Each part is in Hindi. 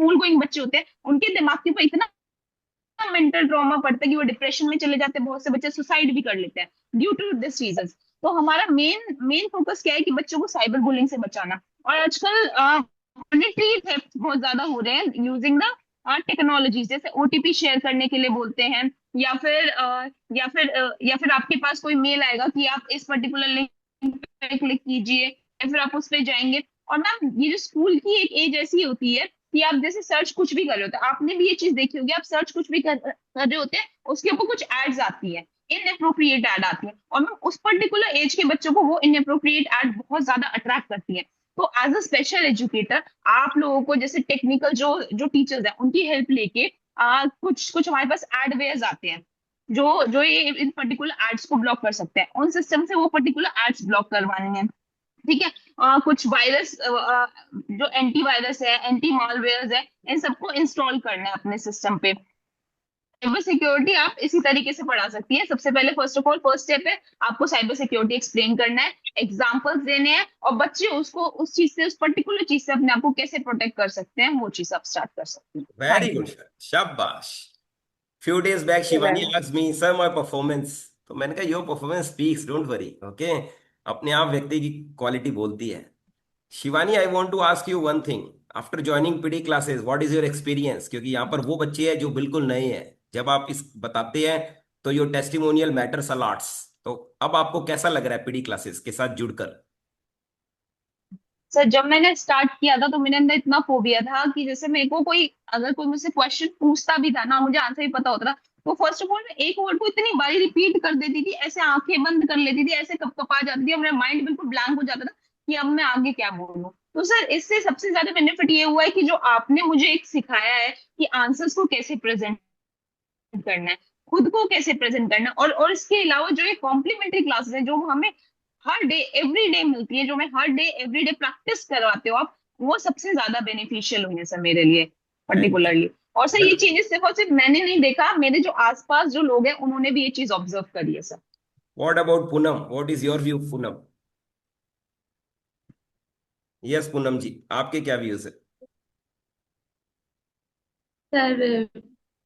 स्कूल गोइंग बच्चे होते हैं, उनके दिमाग के ऊपर इतना मेंटल ट्रॉमा पड़ता है कि वो डिप्रेशन में चले जाते हैं, बहुत से बच्चे सुसाइड भी कर लेते हैं ड्यू टू दिस रीजंस। तो हमारा मेन मेन फोकस क्या है कि बच्चों को साइबर बुलिंग से बचाना। और आजकल मॉनिटरी थेफ्ट बहुत ज्यादा हो रहे हैं यूजिंग द टेक्नोलॉजी, जैसे ओटीपी शेयर करने के लिए बोलते हैं, या फिर या फिर आपके पास कोई मेल आएगा कि आप इस पर्टिकुलर लिंक पे क्लिक कीजिए, या फिर आप उस पे जाएंगे। और मैम ये जो स्कूल की एक एज ऐसी होती है कि आप जैसे सर्च कुछ भी कर रहे होते हैं, आपने भी ये चीज देखी होगी, आप सर्च कुछ भी कर रहे होते हैं, उसके ऊपर कुछ एड्स आती है, इनअप्रोप्रिएट एड आती है, और मैम उस पर्टिकुलर एज के बच्चों को वो इनअप्रोप्रिएट एड बहुत ज्यादा अट्रैक्ट करती है। तो एज अ स्पेशल एजुकेटर आप लोगों को, जैसे टेक्निकल जो जो टीचर्स हैं, उनकी हेल्प लेके कुछ कुछ हमारे पास एडवेयर्स आते हैं जो जो ये इन पर्टिकुलर एड्स को ब्लॉक कर सकते हैं, उन सिस्टम से वो पर्टिकुलर एड्स ब्लॉक करवाने हैं। ठीक है। कुछ वायरस जो एंटी वायरस है, एंटी मालवेयर है, इन सबको इंस्टॉल करना है अपने सिस्टम पे। साइबर सिक्योरिटी आप इसी तरीके से पढ़ा सकती है। सबसे पहले first of all first step है, आपको साइबर सिक्योरिटी एक्सप्लेन करना है, एग्जांपल्स देने हैं, और बच्चे उसको उस चीज से, उस पर्टिकुलर चीज से अपने आप को कैसे प्रोटेक्ट कर सकते हैं, वो चीज आप स्टार्ट कर सकते हैं। Very thank good you. Sir, शाबाश। Few days back Shivani asked me sir my performance, तो मैंने कहा your performance speaks, don't worry, okay. अपने आप व्यक्ति की क्वालिटी बोलती है। Shivani, I want to ask you one thing. After joining PD classes, what is your experience? क्योंकि यहाँ पर वो बच्चे हैं जो बिल्कुल नए हैं। जब आप इस बताते हैं तो योर टेस्टिमोनियल मैटर्स अलॉट्स। तो अब आपको कैसा लग रहा है पीडी क्लासेस के साथ जुड़कर? सर जब मैंने स्टार्ट किया था तो मेरे अंदर इतना फोबिया था कि जैसे मेरे को कोई, अगर कोई मुझसे क्वेश्चन पूछता भी था ना, मुझे आंसर ही पता होता था, तो फर्स्ट ऑफ ऑल मैं एक वर्ड को इतनी बारी रिपीट कर देती थी, ऐसे आंखें बंद कर लेती थी, ऐसे कपकपा जाती थी, और मेरा माइंड बिल्कुल ब्लैंक हो जाता था कि अब मैं आगे क्या बोलूं। तो सर इससे सबसे ज्यादा बेनिफिट ये हुआ है कि जो आपने मुझे एक सिखाया है कि आंसर्स को कैसे प्रेजेंट करना है, खुद को कैसे प्रेजेंट करना है, और इसके अलावा जो ये कॉम्प्लीमेंट्री क्लासेस है जो हमें हर डे एवरी डे मिलती है, जो मैं हर डे एवरी डे प्रैक्टिस करवाते हो आप, वो सबसे ज्यादा बेनिफिशियल हुई है सर मेरे लिए पर्टिकुलरली। और सर ये चीजें सिर्फ और सिर्फ मैंने नहीं देखा, मेरे जो आसपास जो लोग हैं उन्होंने भी ये चीज ऑब्जर्व करी है sir. What about Poonam? What is your view Poonam? Yes Poonam ji, आपके क्या व्यूज है? Sir,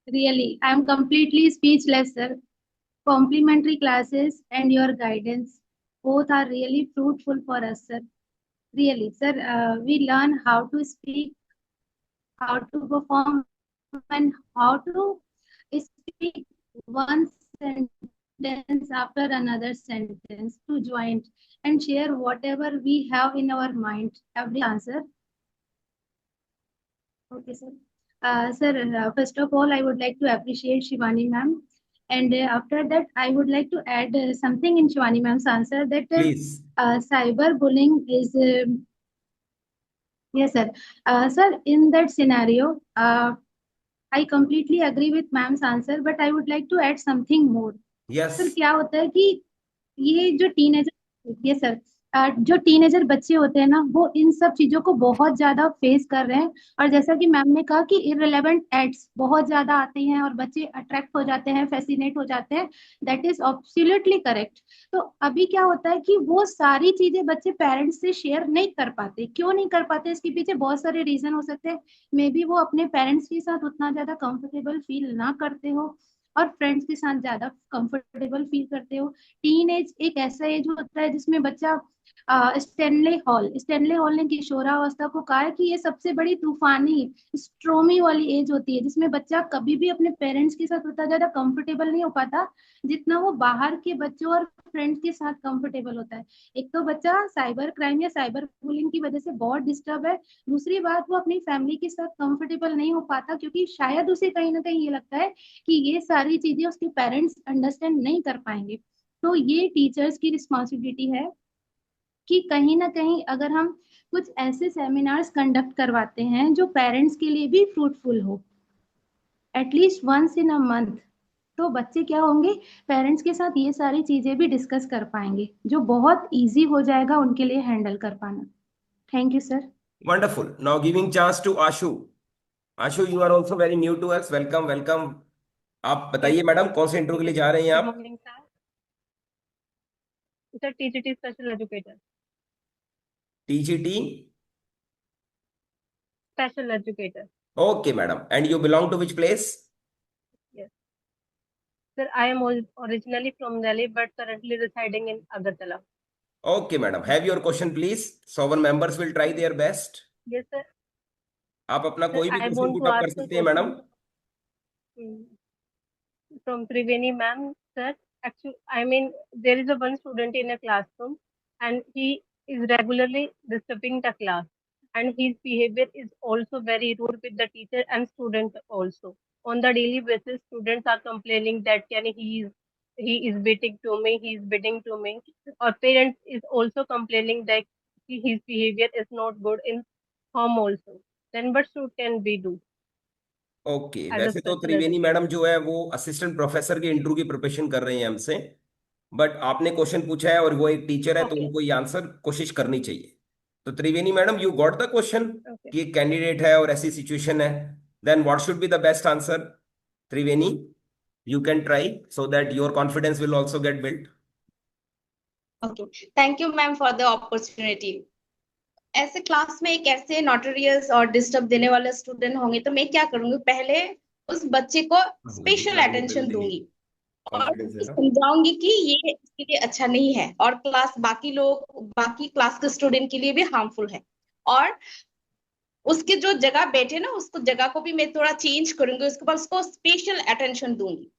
really, I am completely speechless, sir. Complimentary classes and your guidance both are really fruitful for us, sir. Really, sir, we learn how to speak, how to perform, and how to speak one sentence after another sentence to join and share whatever we have in our mind. Every answer. Okay, sir. Sir, first of all, I would like to appreciate Shivani ma'am. And after that, I would like to add something in Shivani ma'am's answer that please. cyber bullying is, yes, sir. Sir, in that scenario, I completely agree with ma'am's answer, but I would like to add something more. Yes. Sir क्या होता है कि ये जो टीनेजर, ये सर, जो टीनेजर बच्चे होते हैं ना, वो इन सब चीजों को बहुत ज्यादा फेस कर रहे हैं। और जैसा कि मैम ने कहा कि इररिलेवेंट एड्स बहुत ज्यादा आती हैं और बच्चे अट्रैक्ट हो जाते हैं, फैसिनेट हो जाते हैं। That is absolutely correct. तो अभी क्या होता है कि वो सारी चीजें बच्चे पेरेंट्स से शेयर नहीं कर पाते। क्यों नहीं कर पाते? इसके पीछे बहुत सारे रीजन हो सकते हैं। मे बी वो अपने पेरेंट्स के साथ उतना ज्यादा कंफर्टेबल फील ना करते हो, और फ्रेंड्स के साथ ज्यादा कंफर्टेबल फील करते हो। टीन एज एक ऐसा एज होता है जिसमें बच्चा, स्टेनले हॉल ने किशोरावस्था को कहा है कि ये सबसे बड़ी तूफानी स्ट्रोमी वाली एज होती है, जिसमें बच्चा कभी भी अपने पेरेंट्स के साथ उतना ज्यादा कंफर्टेबल नहीं हो पाता जितना वो बाहर के बच्चों और फ्रेंड्स के साथ कंफर्टेबल होता है। एक तो बच्चा साइबर क्राइम या साइबर बुलिंग की वजह से बहुत डिस्टर्ब है। दूसरी बात, वो अपनी फैमिली के साथ कंफर्टेबल नहीं हो पाता क्योंकि शायद उसे कहीं ना कहीं ये लगता है कि ये सारी चीजें उसके पेरेंट्स अंडरस्टैंड नहीं कर पाएंगे। तो ये टीचर्स की रिस्पॉन्सिबिलिटी है कि कहीं ना कहीं अगर हम कुछ ऐसे सेमिनार्स कंडक्ट करवाते हैं जो पेरेंट्स के लिए भी फ्रूटफुल हो, at least once in a month, तो बच्चे क्या होंगे, पेरेंट्स के साथ ये सारी चीजें भी डिस्कस कर पाएंगे, जो बहुत इजी हो जाएगा उनके लिए हैंडल कर पाना। Thank you sir. Wonderful. Now giving chance to Ashu. Ashu, you are also very new to us, welcome welcome. आप यस बताइए सर। मैडम, कौन से इंटरव्यू के लिए जा रहे हैं गुड आप? Morning sir. Sir TGT special educator. TGT special educator. Okay, madam. And you belong to which place? Yes. Sir, I am originally from Delhi, but currently residing in Agartala. Okay, madam. Have your question, please. So our members will try their best. Yes, sir. आप अपना Sir, कोई भी I question want put to up कर ask a सकते हैं, madam. question mm, from Triveni ma'am. Sir, actually, I mean, there is a one student in a classroom, and he is regularly disturbing the class, and his behavior is also very rude with the teacher and student also. On the daily basis, students are complaining that can he is beating to me, he is beating to me. Or parents is also complaining that his behavior is not good in home also. Then what should can we do okay, as a वैसे तो special त्रिवेणी educator? मैडम जो है वो असिस्टेंट प्रोफेसर की इंटरव्यू की प्रिपरेशन कर रही हैं हमसे. बट आपने क्वेश्चन पूछा है और वो एक टीचर है, तो Okay, उनको ये आंसर कोशिश करनी चाहिए. तो Triveni madam, you got the question okay. कि एक कैंडिडेट है और ऐसी सिचुएशन है. Then what should be the best answer? Triveni, you can try so that your confidence will also get built. Okay, thank you ma'am for the opportunity. ऐसे क्लास में एक ऐसे नोटोरियस और डिस्टर्ब देने वाले स्टूडेंट होंगे तो मैं क्या करूंगी, पहले उस बच्चे को स्पेशल अटेंशन दूंगी और कॉन्फिडेंस है ना. समझाऊंगी कि ये इसके लिए अच्छा नहीं है और क्लास बाकी क्लास के स्टूडेंट के लिए भी हार्मफुल है. और उसके जो जगह बैठे ना, उसको जगह को भी मैं थोड़ा चेंज करूंगी, उसके बाद उसको स्पेशल अटेंशन दूंगी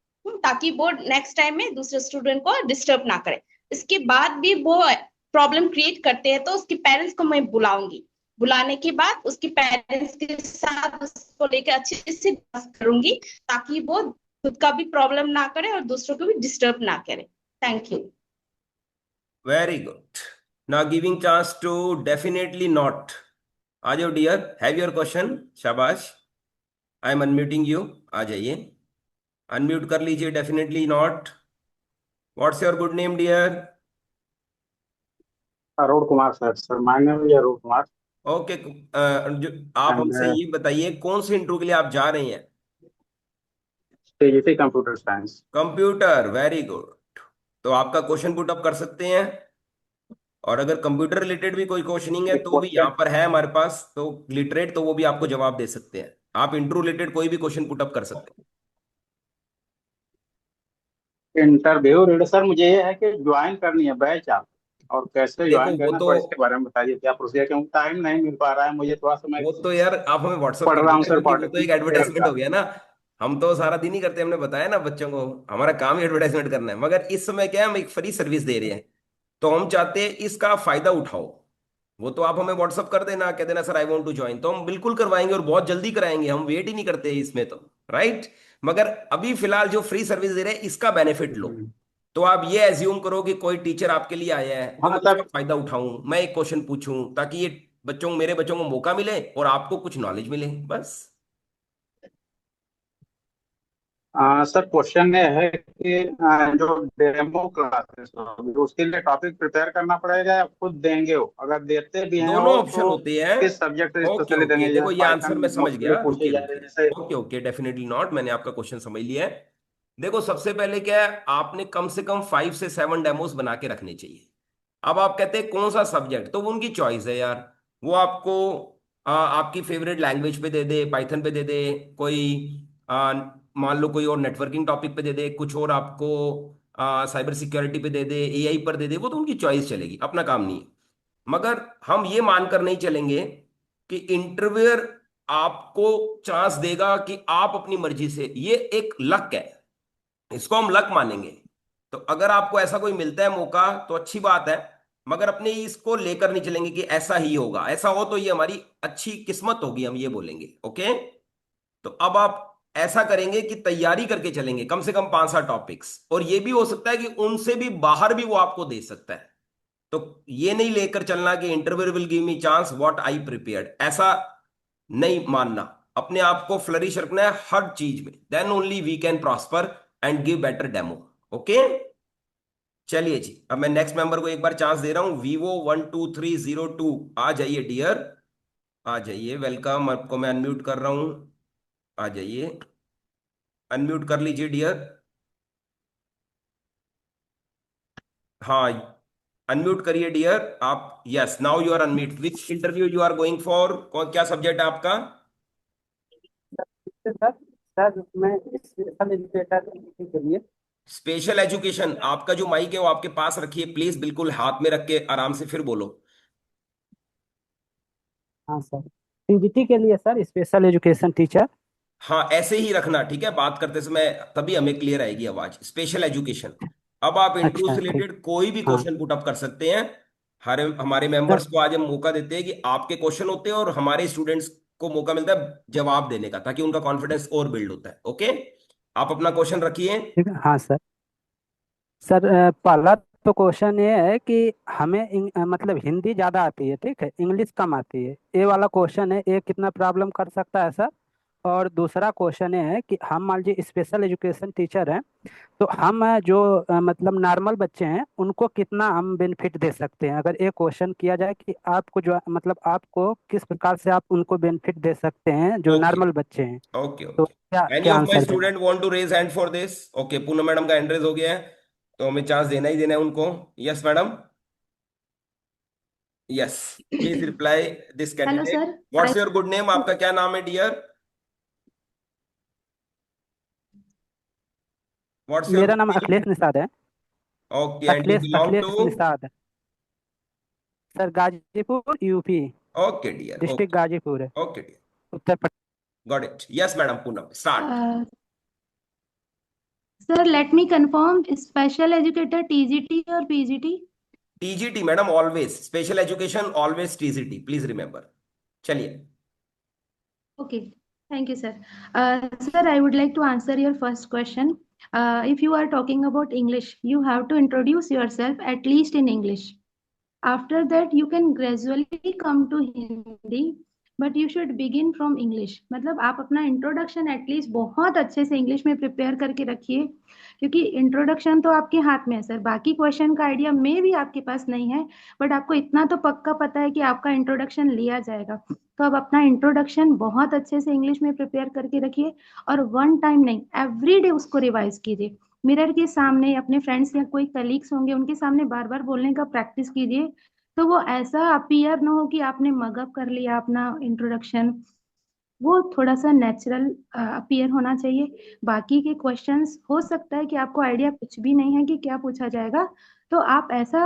ताकि वो नेक्स्ट टाइम में दूसरे स्टूडेंट को डिस्टर्ब ना करे. इसके बाद भी वो प्रॉब्लम क्रिएट करते हैं तो उसके पेरेंट्स को मैं बुलाऊंगी. बुलाने के बाद उसके पेरेंट्स के साथ उसको लेकर अच्छे से बात करूंगी ताकि वो खुद का भी प्रॉब्लम ना करे और दूसरों को भी डिस्टर्ब ना करे. Thank you. Very good. Now giving chance to definitely not. आ जाओ डियर, हैव योर क्वेश्चन. शाबाश. I am unmuting you. आ जाइए, अनम्यूट कर लीजिए. Definitely not. What's your good name dear? Arun Kumar sir. Sir my name is Arun Kumar okay. जो आप एंड हमसे ये बताइए, कौन से इंटरव्यू के लिए आप जा रहे हैं? CGC computer science. Computer, very good. तो आपका क्वेश्चन पुट अप कर सकते हैं. और अगर कंप्यूटर रिलेटेड भी कोई क्वेश्चनिंग है एक तो भी यहाँ क्वेश्चन पर है हमारे पास, तो लिटरेट, तो वो भी आपको जवाब दे सकते हैं. आप इंटरव्यू रिलेटेड कोई भी क्वेश्चन पुट अप कर सकते हैं. इंटरव्यू रीड सर, मुझे ये है कि ज्वाइन करनी है बैच आप, और कैसे देखो ज्वाइन वो करना है तो थोड़ा इसके बारे में बताइए. क्या प्रोसीजर, क्योंकि टाइम नहीं मिल पा रहा है मुझे थोड़ा सा. मैं वो तो यार आप हमें व्हाट्सअप पढ़ कर रहा हूँ देना, सर क्योंकि वो तो एक कॉलेज एडवर्टाइजमेंट का. हो गया ना. हम तो सारा दिन ही करते हैं, हमने बताया ना बच्चों को. हमारा काम ही एडवर्टाइजमेंट करना है. मगर इस समय क्या है, हम एक फ्री सर्विस दे रहे हैं, तो हम चाहते हैं इसका फायदा उठाओ. वो तो आप हमें व्हाट्सअप कर देना, कह देना sir I want to join, तो हम बिल्कुल करवाएंगे और बहुत जल्दी कराएंगे. हम वेट ही नहीं करते इसमें तो. राइट. मगर अभी फिलहाल जो फ्री सर्विस दे रहे हैं इसका बेनिफिट लो. तो आप ये एज्यूम करो कि कोई टीचर आपके लिए आया है, तो हाँ मैं उसका सर. फायदा उठाऊं, मैं एक क्वेश्चन पूछूं, ताकि ये मेरे बच्चों को मौका मिले और आपको कुछ नॉलेज मिले, बस. सर क्वेश्चन ये है कि जो डेमो क्लासेस होगी उसके लिए टॉपिक प्रिपेयर करना पड़ेगा या खुद देंगे? वो अगर देते भी हैं दोनों वो ऑप्शन तो होते हैं. किस सब्जेक्ट ओके स्पेशली ओके, देंगे? देखो जैसे ये आंसर पाइथन मैं समझ मोस्टली गया. पूछे रुकिए जा रहे हैं रुकिए. जैसे. Okay okay, definitely not. मैंने आपका क्वेश्चन समझ लिया है. देखो सबसे पहले क्या है, आपने कम से कम 5 से 7 डेमोस बना के रखने चाहिए. अब आप कहते हैं कौन सा सब्जेक्ट, तो वो उनकी चॉइस है यार. वो आपको आपकी फेवरेट लैंग्वेज पे दे दे, पाइथन पे दे दे, कोई आ, मान लो कोई और नेटवर्किंग टॉपिक पे दे दे, कुछ और आपको साइबर सिक्योरिटी पे दे दे, एआई पर दे दे, वो तो उनकी चॉइस चलेगी, अपना काम नहीं है. मगर हम ये मानकर नहीं चलेंगे कि इंटरव्यूअर आपको चांस देगा कि आप अपनी मर्जी से, ये एक लक है, इसको हम लक मानेंगे. तो अगर आपको ऐसा कोई मिलता है मौका तो अच्छी बात है, मगर अपने इसको लेकर नहीं चलेंगे कि ऐसा ही होगा. ऐसा हो तो ये हमारी अच्छी किस्मत होगी, हम ये बोलेंगे. ओके. तो अब आप ऐसा करेंगे कि तैयारी करके चलेंगे, कम से कम 5-7 टॉपिक्स, और ये भी हो सकता है कि उनसे भी बाहर भी वो आपको दे सकता है. तो ये नहीं लेकर चलना कि interview will give me chance what I prepared, ऐसा नहीं मानना. अपने आप को फ्लरिश रखना है हर चीज में, then only we can prosper and give better demo. Okay. चलिए जी, अब मैं नेक्स्ट मेंबर को एक बार चांस दे रहा हूं. Vivo 12302, आ जाइए डियर, आ जाइए. वेलकम, आपको मैं अनम्यूट कर रहा हूं. आ जाइए, अनम्यूट कर लीजिए डियर. हाँ, अनम्यूट करिए डियर आप. Yes, now you are unmute. Which interview you are going for? क्या सब्जेक्ट है आपका? नमस्ते सर। सर मैं स्पेशल एजुकेटर के लिए। स्पेशल एजुकेशन, आपका जो माइक है वो आपके पास रखिए प्लीज, बिल्कुल हाथ में रख के आराम से फिर बोलो। हाँ सर, टीजीटी के लिए सर, स्पेशल एजुकेशन टीचर। हाँ ऐसे ही रखना, ठीक है, बात करते समय, तभी हमें क्लियर आएगी आवाज। Special education. अब आप इंट्रो अच्छा से ठीक। रिलेटेड कोई भी हाँ क्वेश्चन पुट अप कर सकते हैं। हमारे सर। मेंबर्स को आज हम मौका देते हैं कि आपके क्वेश्चन होते हैं और हमारे स्टूडेंट्स को मौका मिलता है जवाब देने का, ताकि उनका कॉन्फिडेंस और बिल्ड होता है। ओके, आप अपना क्वेश्चन रखिए। ठीक है, हाँ सर। सर पहला तो क्वेश्चन ये है कि हमें मतलब हिंदी ज़्यादा आती है, ठीक है, इंग्लिश कम आती है। ये वाला क्वेश्चन है, ये कितना प्रॉब्लम कर सकता है सर? और दूसरा क्वेश्चन ये है कि हम मान लीजिए स्पेशल एजुकेशन टीचर हैं, तो हम जो मतलब नॉर्मल बच्चे हैं उनको कितना हम बेनिफिट दे सकते हैं? अगर एक क्वेश्चन किया जाए कि आपको जो मतलब आपको किस प्रकार से आप उनको बेनिफिट दे सकते हैं जो ओके नॉर्मल बच्चे हैं, ओके तो ओके। क्या एनी क्या ऑफ माय आंसर देना? Student want to raise hand for this? Okay, Poonam madam का हैंड रेज हो गया है, तो हमें चांस देना ही देना है उनको। Yes madam, yes, please reply this hello candidate. Sir. What's your good name, आपका क्या नाम है डियर? व्हाट्स योर मेरा गुड नाम नेम? अखिलेश निषाद है। Okay, and you Akhilesh belong to? Akhilesh Nishad. Sir Ghazipur UP, okay dear, district okay Ghazipur है, okay dear, Uttar Pradesh. Got it. Yes madam, Poonam start. Sir let me confirm, special educator TGT और PGT? TGT madam, always special education, always TGT, please remember. चलिए। Okay, thank you, sir. Sir, I would like to answer your first question. If you are talking about English, you have to introduce yourself at least in English. After that, you can gradually come to Hindi, but you should begin from English. मतलब आप अपना इंट्रोडक्शन एटलीस्ट बहुत अच्छे से इंग्लिश में प्रिपेयर करके रखिए, क्योंकि इंट्रोडक्शन तो आपके हाथ में है सर। बाकी क्वेश्चन का आइडिया में भी आपके पास नहीं है, बट आपको इतना तो पक्का पता है कि आपका इंट्रोडक्शन लिया जाएगा। तो आप अपना इंट्रोडक्शन बहुत अच्छे से इंग्लिश में प्रिपेयर करके रखिए, और वन टाइम नहीं, एवरी डे उसको रिवाइज कीजिए। मिरर के सामने, अपने फ्रेंड्स या कोई कलीग्स होंगे उनके सामने बार बार बोलने का प्रैक्टिस कीजिए, तो वो ऐसा अपीयर ना हो कि आपने मगअप कर लिया अपना इंट्रोडक्शन। वो थोड़ा सा नेचुरल अपीयर होना चाहिए। बाकी के क्वेश्चंस हो सकता है कि आपको आइडिया कुछ भी नहीं है कि क्या पूछा जाएगा, तो आप ऐसा,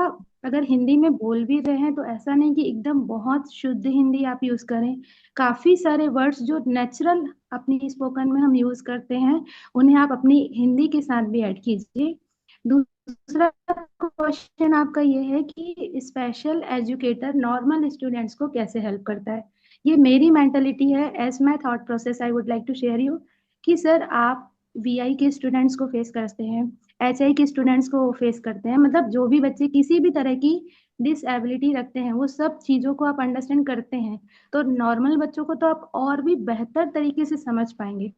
अगर हिंदी में बोल भी रहे हैं तो ऐसा नहीं कि एकदम बहुत शुद्ध हिंदी आप यूज करें। काफी सारे वर्ड्स जो नेचुरल अपनी स्पोकन में हम यूज करते हैं, उन्हें आप अपनी हिंदी के साथ भी ऐड कीजिए। दूसरा क्वेश्चन आपका ये है कि स्पेशल एजुकेटर नॉर्मल स्टूडेंट्स को कैसे हेल्प करता है। ये मेरी मेंटलिटी है, as my thought process I would like to share you, कि सर आप वीआई के स्टूडेंट्स को फेस करते हैं, एचआई के स्टूडेंट्स को फेस करते हैं, मतलब जो भी बच्चे किसी भी तरह की डिसएबिलिटी रखते हैं वो सब चीज़ों को आप अंडरस्टैंड करते हैं, तो नॉर्मल बच्चों को तो आप और भी बेहतर तरीके से समझ पाएंगे।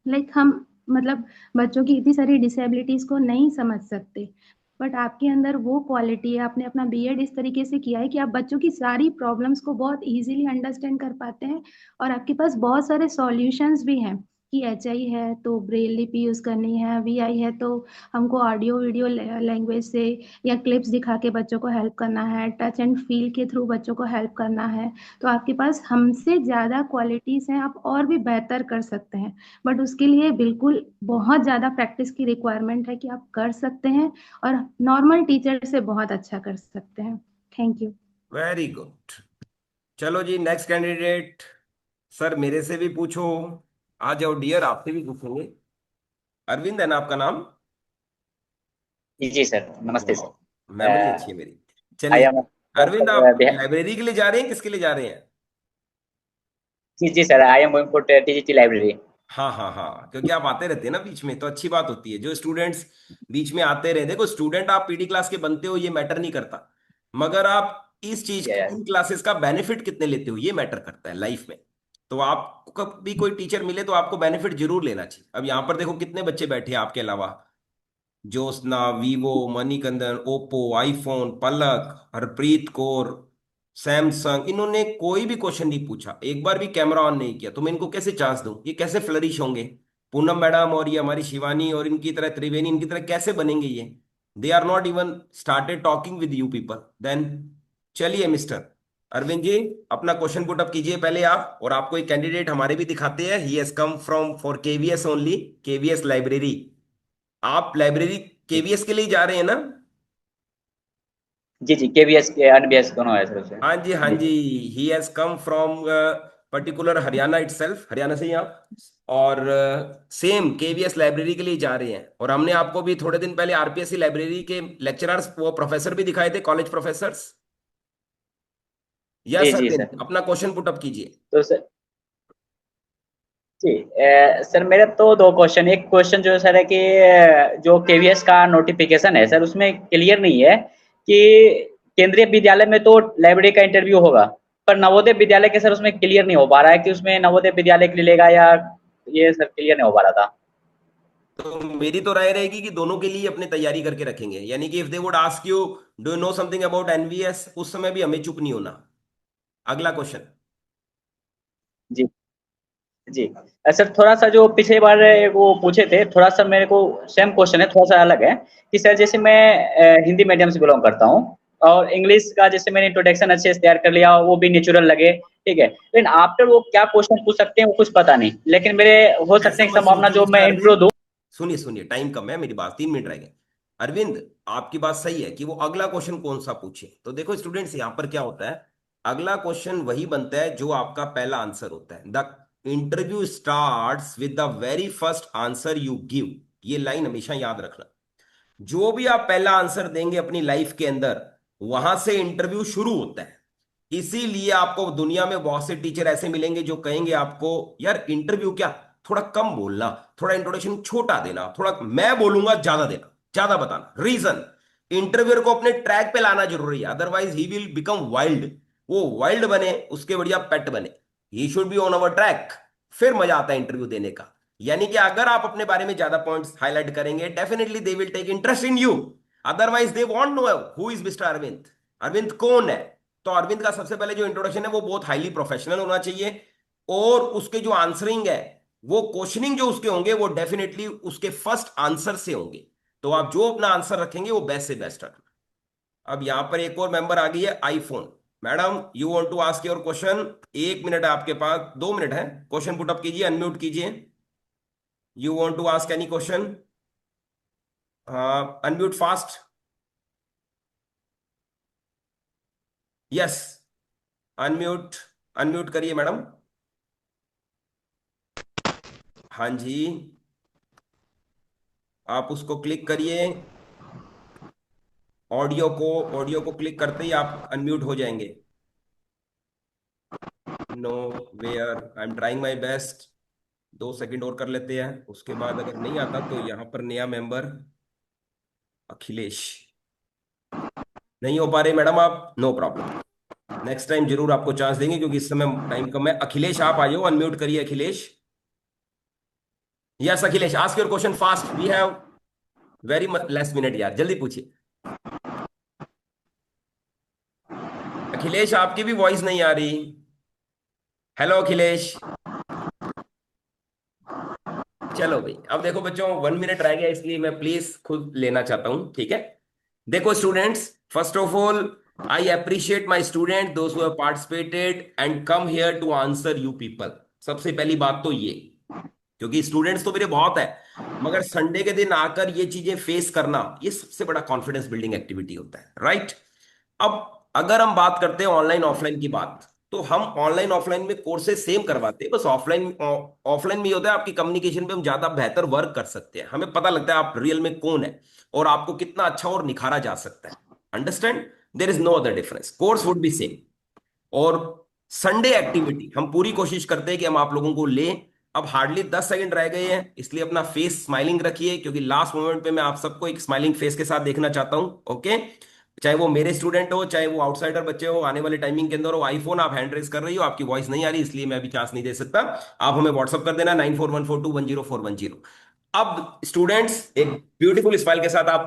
लाइक हम, मतलब बच्चों की इतनी सारी डिसेबिलिटीज को नहीं समझ सकते, बट आपके अंदर वो क्वालिटी है, आपने अपना बीएड इस तरीके से किया है कि आप बच्चों की सारी प्रॉब्लम्स को बहुत इजीली अंडरस्टैंड कर पाते हैं, और आपके पास बहुत सारे सॉल्यूशंस भी हैं कि एचआई है तो ब्रेल लिपि यूज करनी है, वीआई है तो हमको ऑडियो वीडियो लैंग्वेज से या क्लिप्स दिखा के बच्चों को हेल्प करना है, टच एंड फील के थ्रू बच्चों को हेल्प करना है। तो आपके पास हमसे ज्यादा क्वालिटीज हैं, आप और भी बेहतर कर सकते हैं, बट उसके लिए बिल्कुल बहुत ज़्यादा प्रैक्टिस की रिक्वायरमेंट है कि आप कर सकते हैं, और नॉर्मल टीचर से बहुत अच्छा कर सकते हैं। Thank you. Very good. चलो जी, नेक्स्ट कैंडिडेट। सर मेरे से भी पूछो, आ जाओ डियर, आपसे भी पूछेंगे। अरविंद है ना आपका नाम? जी जी सर, नमस्ते वाह, सर। मेमोरी अच्छी है मेरी। आई चलिए, एम अरविंद आप लाइब्रेरी के लिए जा रहे हैं, किसके लिए जा रहे हैं? जी जी sir, I am going for TGT library. हाँ हाँ हाँ, क्योंकि आप आते रहते हैं ना बीच में, तो अच्छी बात होती है जो स्टूडेंट्स बीच में आते रहे। देखो, स्टूडेंट आप पीटी क्लास के बनते हो ये मैटर नहीं करता, मगर आप इस चीज की, इन क्लासेस का बेनिफिट कितने लेते हो ये मैटर करता है लाइफ में। तो आपको कभी कोई टीचर मिले तो आपको बेनिफिट जरूर लेना चाहिए। अब यहाँ पर देखो कितने बच्चे बैठे हैं आपके अलावा, Jyotsna, Vivo, Manikandan, Oppo, iPhone, Palak, Harpreet Kaur, Samsung, इन्होंने कोई भी क्वेश्चन नहीं पूछा, एक बार भी कैमरा ऑन नहीं किया, तो मैं इनको कैसे चांस दूं? ये कैसे फ्लरिश होंगे? पूनम मैडम और ये हमारी शिवानी और इनकी तरह त्रिवेणी, इनकी तरह कैसे बनेंगे ये? They are not even started talking with you people then. चलिए मिस्टर, अरविंद जी, अपना क्वेश्चन पुट अप कीजिए पहले आप, और आपको एक कैंडिडेट हमारे भी दिखाते हैं। ही has come from for KVS only, KVS library. आप लाइब्रेरी जी केवीएस के लिए जा रहे हैं ना? जी जी, केवीएस के एनबीएस दोनों है सर उसे। हाँ जी, हाँ जी जी। He has come from particular Haryana itself, Haryana से ही आप, और सेम केवीएस लाइब्रेरी के लिए जा रहे हैं। और हमने आपको भी थोड़े दिन पहले आरपीएससी लाइब्रेरी के लेक्चरर्स, वो प्रोफेसर भी दिखाए थे, कॉलेज प्रोफेसर्स। जी यस जी अरविंद, सर। अपना क्वेश्चन पुट अप कीजिए। तो सर जी, सर मेरे तो दो क्वेश्चन। एक क्वेश्चन जो सर है कि जो केवीएस का नोटिफिकेशन है सर, उसमें क्लियर नहीं है कि केंद्रीय विद्यालय में तो लाइब्रेरी का इंटरव्यू होगा, पर नवोदय विद्यालय के सर उसमें क्लियर नहीं हो पा रहा है कि उसमें नवोदय विद्यालय के लिए लेगा या, ये सर क्लियर नहीं हो पा रहा था। तो मेरी तो राय रहेगी कि दोनों के लिए अपनी तैयारी करके रखेंगे। यानी कि if they would ask you, do you know something about NVS, उस समय भी हमें चुप नहीं होना। अगला क्वेश्चन। जी जी। सर थोड़ा सा जो पिछले बार वो पूछे थे, थोड़ा सा मेरे को सेम क्वेश्चन है, थोड़ा सा अलग है कि सर जैसे मैं हिंदी मीडियम से बिलोंग करता हूँ, और इंग्लिश का जैसे मैंने इंट्रोडक्शन अच्छे से तैयार कर लिया, वो भी नेचुरल लगे, ठीक है, लेकिन आफ्टर वो क्या क्वेश्चन पूछ सकते हैं वो कुछ पता नहीं, लेकिन मेरे हो सकते ऐसा हैं मत संभावना सोचिए जो मिस्टर मैं इंट्रो अरविंद, दूं। सुनिए सुनिए, टाइम कम है, मेरी बात 3 मिनट रह गए। अरविंद, आपकी बात सही है कि वो अगला क्वेश्चन कौन सा पूछे। तो देखो स्टूडेंट्स, यहां पर क्या होता है, अगला क्वेश्चन वही बनता है जो आपका पहला आंसर होता है। The interview starts with the very first answer you give. ये लाइन हमेशा याद रखना। जो भी आप पहला आंसर देंगे अपनी लाइफ के अंदर, वहां से इंटरव्यू शुरू होता है। इसीलिए आपको दुनिया में बहुत से टीचर ऐसे मिलेंगे जो कहेंगे आपको, यार इंटरव्यू क्या, थोड़ा कम बोलना, थोड़ा इंट्रोडक्शन छोटा देना, थोड़ा मैं बोलूंगा ज्यादा देना, ज्यादा बताना। रीजन, इंटरव्यूअर को अपने ट्रैक पे लाना जरूरी है, otherwise he will become wild. वो वाइल्ड बने, उसके बढ़िया पेट बने। He should be on our track, फिर मजा आता है इंटरव्यू देने का। यानी कि अगर आप अपने बारे में ज्यादा पॉइंट्स हाईलाइट करेंगे, definitely they will take interest in you. Otherwise they want know who is mister Arvind, Arvind कौन है। तो अरविंद का सबसे पहले जो इंट्रोडक्शन है वो बहुत हाईली प्रोफेशनल होना चाहिए, और उसके जो आंसरिंग है, वो क्वेश्चनिंग जो उसके होंगे, वो डेफिनेटली उसके फर्स्ट आंसर से होंगे। तो आप जो अपना आंसर रखेंगे वो बेस्ट से बेस्ट रखना। अब यहां पर एक और मेंबर आ गई है, iPhone madam, you want to ask your question. 1 minute है आपके पास, 2 मिनट है, क्वेश्चन पुट अप कीजिए, अनम्यूट कीजिए। You want to ask any question? Unmute fast. Yes, unmute, unmute करिए मैडम। हाँ जी, आप उसको क्लिक करिए, ऑडियो को क्लिक करते ही आप अनम्यूट हो जाएंगे। No where, I am trying my best. 2 second और कर लेते हैं, उसके बाद अगर नहीं आता तो यहाँ पर नया मेंबर अखिलेश। नहीं हो पा रहे मैडम आप, नो प्रॉब्लम, नेक्स्ट टाइम जरूर आपको चांस देंगे, क्योंकि इस समय टाइम कम है। अखिलेश आप आ जाओ, अनम्यूट करिए Akhilesh. Yes Akhilesh, ask your question fast, we have very less minute यार, जल्दी पूछिए। अखिलेश, आपकी भी वॉइस नहीं आ रही। हेलो अखिलेश। चलो भाई, अब देखो बच्चों, 1 मिनट रह गया, इसलिए मैं प्लीज खुद लेना चाहता हूं, ठीक है। देखो students, first of all I appreciate my student those who have participated and come here to answer you people. सबसे पहली बात तो ये, क्योंकि स्टूडेंट्स तो मेरे बहुत है, मगर संडे के दिन आकर ये चीजें फेस करना, ये सबसे बड़ा कॉन्फिडेंस बिल्डिंग एक्टिविटी होता है, राइट। अब अगर हम बात करते हैं ऑनलाइन ऑफलाइन की बात, तो हम ऑनलाइन ऑफलाइन में कोर्सेज सेम करवाते हैं, बस ऑफलाइन ऑफलाइन में ये होता है आपकी कम्युनिकेशन पे हम ज्यादा बेहतर वर्क कर सकते हैं, हमें पता लगता है आप रियल में कौन है और आपको कितना अच्छा और निखारा जा सकता है। Understand, there is no other difference, course would be same. और संडे एक्टिविटी हम पूरी कोशिश करते हैं कि हम आप लोगों को लें। अब हार्डली 10 सेकंड रह गए हैं, इसलिए अपना फेस स्माइलिंग रखिए, क्योंकि लास्ट मोमेंट पे मैं आप सबको एक स्माइलिंग फेस के साथ देखना चाहता हूं, ओके। चाहे वो मेरे स्टूडेंट हो, चाहे वो आउटसाइडर बच्चे हो, आने वाले टाइमिंग के अंदर हो। आईफोन, आप हैंड रेस कर रही हो, आपकी वॉइस नहीं आ रही, इसलिए मैं अभी चांस नहीं दे सकता। आप हमें व्हाट्सअप कर देना 9414210410। अब स्टूडेंट्स, एक ब्यूटीफुल स्माइल के साथ आप